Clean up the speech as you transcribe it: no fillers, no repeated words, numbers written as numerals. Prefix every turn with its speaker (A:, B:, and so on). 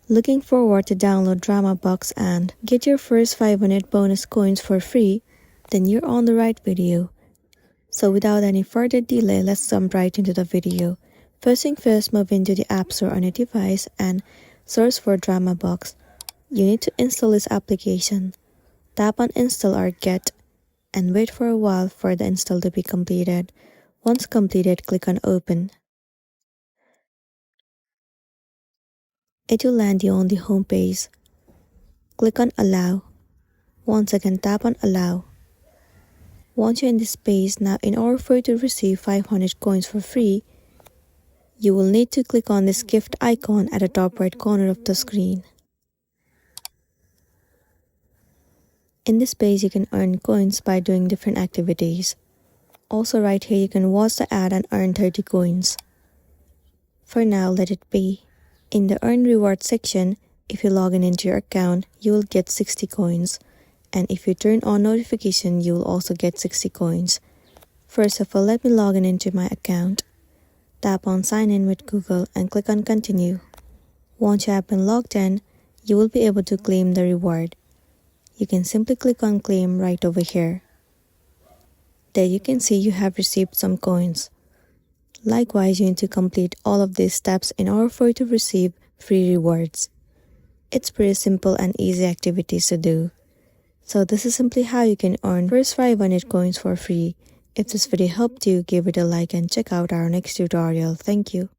A: Looking forward to download Dramabox and get your first 500 bonus coins for free? Then you're on the right video. So without any further delay, let's jump right into the video. First thing first, move into the App Store on your device and search for Dramabox. You need to install this application. Tap on Install or Get and wait for a while for the install to be completed. Once completed, click on Open. It will land you on the home page. Click on Allow. Once again, tap on Allow. Once you're in this page, now in order for you to receive 500 coins for free, you will need to click on this gift icon at the top right corner of the screen. In this page, you can earn coins by doing different activities. Also right here, you can watch the ad and earn 30 coins. For now, let it be. In the Earn Reward section, if you log in into your account, you will get 60 coins. And if you turn on notification, you will also get 60 coins. First of all, let me log in into my account. Tap on Sign in with Google and click on Continue. Once you have been logged in, you will be able to claim the reward. You can simply click on Claim right over here. There you can see you have received some coins. Likewise, you need to complete all of these steps in order for you to receive free rewards. It's pretty simple and easy activities to do. So this is simply how you can earn first 500 coins for free. If this video helped you, give it a like and check out our next tutorial. Thank you.